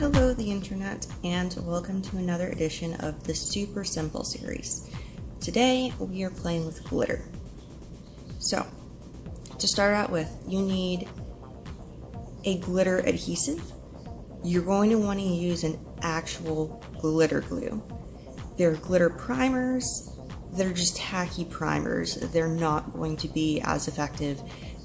Hello the internet, and welcome to another edition of the Super Simple series. Today we are playing with glitter. So, to start out with, you need a glitter adhesive. You're going to want to use an actual glitter glue. There are glitter primers. They're just tacky primers. They're not going to be as effective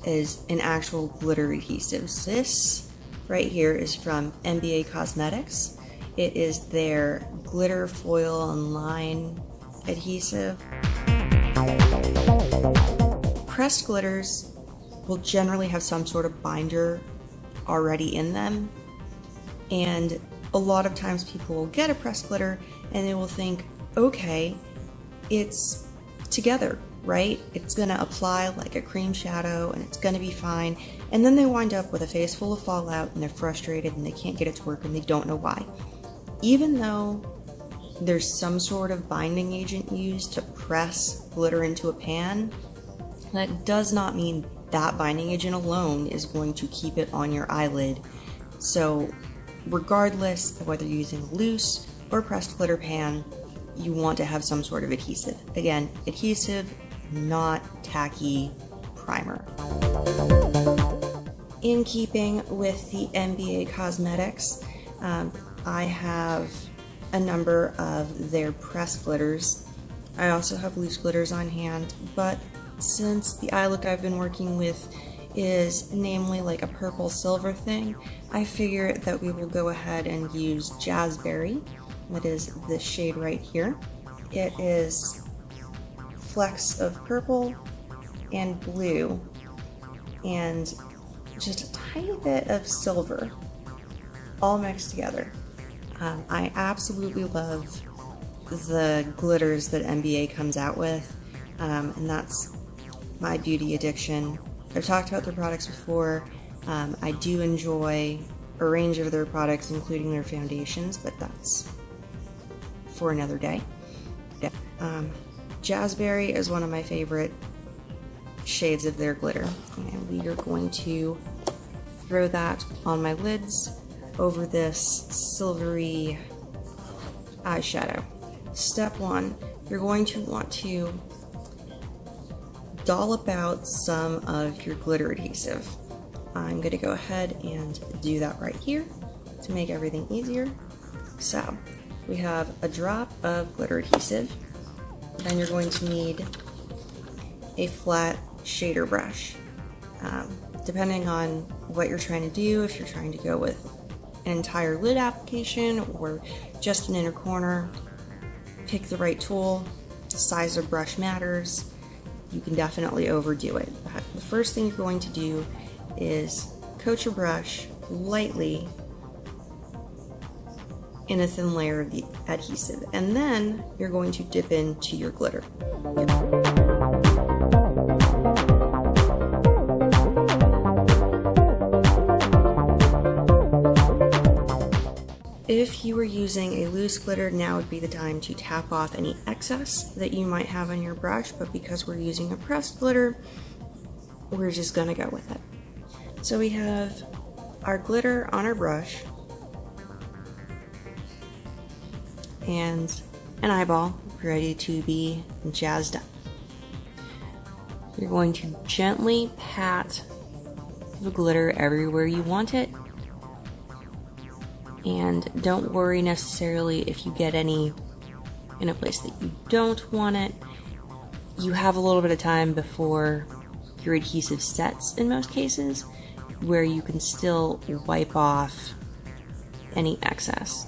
as an actual glitter adhesive. So this right here is from NBA Cosmetics. It is their glitter foil and line adhesive. Pressed glitters will generally have some sort of binder already in them, and a lot of times people will get a pressed glitter and they will think, okay, it's together, right? It's gonna apply like a cream shadow and it's gonna be fine. And then they wind up with a face full of fallout and they're frustrated and they can't get it to work and they don't know why. Even though there's some sort of binding agent used to press glitter into a pan, that does not mean that binding agent alone is going to keep it on your eyelid. So regardless of whether you're using a loose or pressed glitter pan, you want to have some sort of adhesive. Again, adhesive, not tacky primer. In keeping with the NBA Cosmetics, I have a number of their pressed glitters. I also have loose glitters on hand, but since the eye look I've been working with is namely like a purple silver thing, I figure that we will go ahead and use Jazzberry. That is this shade right here. It is flecks of purple and blue and just a tiny bit of silver all mixed together. I absolutely love the glitters that NBA comes out with, and that's my beauty addiction. I've talked about their products before. I do enjoy a range of their products, including their foundations, but that's for another day. Yeah. Jazzberry is one of my favorite shades of their glitter, and we are going to throw that on my lids over this silvery eyeshadow. Step one, you're going to want to dollop out some of your glitter adhesive. I'm going to go ahead and do that right here to make everything easier. So we have a drop of glitter adhesive, then you're going to need a flat shader brush. Depending on what you're trying to do, if you're trying to go with an entire lid application or just an inner corner, pick the right tool. Size of brush matters. You can definitely overdo it. But the first thing you're going to do is coat your brush lightly in a thin layer of the adhesive, and then you're going to dip into your glitter. If you were using a loose glitter, now would be the time to tap off any excess that you might have on your brush, but because we're using a pressed glitter, we're just gonna go with it. So we have our glitter on our brush and an eyeball ready to be jazzed up. You're going to gently pat the glitter everywhere you want it, and don't worry necessarily if you get any in a place that you don't want it. You have a little bit of time before your adhesive sets in most cases, where you can still wipe off any excess.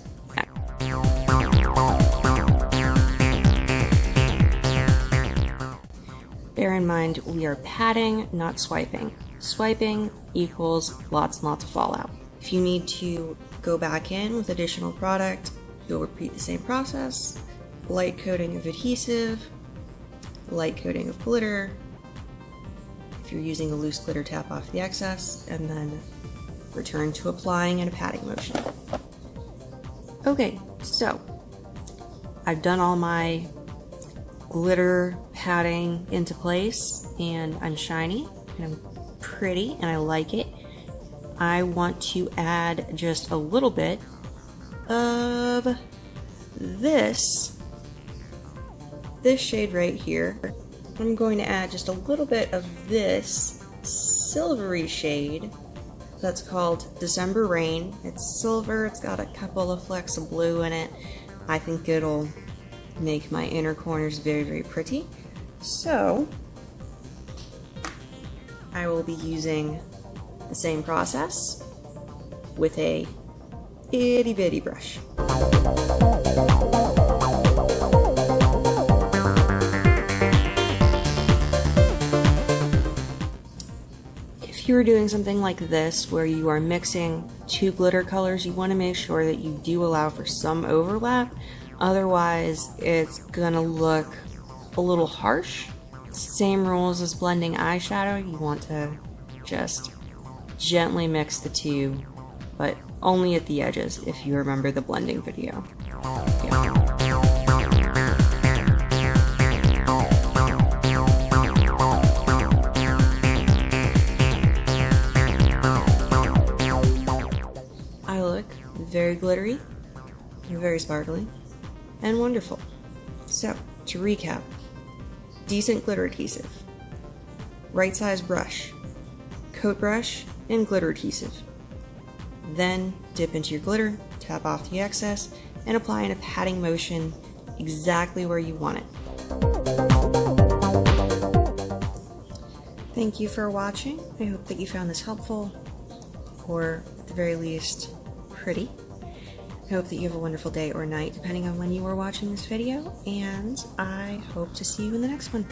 Bear in mind, we are patting, not swiping. Swiping equals lots and lots of fallout. If you need to go back in with additional product, you'll repeat the same process. Light coating of adhesive, light coating of glitter. If you're using a loose glitter, tap off the excess, and then return to applying in a patting motion. Okay, so I've done all my glitter patting into place, and I'm shiny, and I'm pretty, and I like it. I want to add just a little bit of this shade right here. I'm going to add just a little bit of this silvery shade that's called December Rain. It's silver, it's got a couple of flecks of blue in it. I think it'll make my inner corners very, very pretty. So I will be using the same process with a itty bitty brush. If you are doing something like this where you are mixing two glitter colors, you want to make sure that you do allow for some overlap, otherwise it's gonna look a little harsh. Same rules as blending eyeshadow, you want to just gently mix the two, but only at the edges if you remember the blending video. Yeah. I look very glittery, very sparkly, and wonderful. So, to recap, decent glitter adhesive, right size brush, coat brush, and glitter adhesive. Then dip into your glitter, tap off the excess, and apply in a patting motion exactly where you want it. Thank you for watching. I hope that you found this helpful, or at the very least, pretty. I hope that you have a wonderful day or night, depending on when you are watching this video, and I hope to see you in the next one.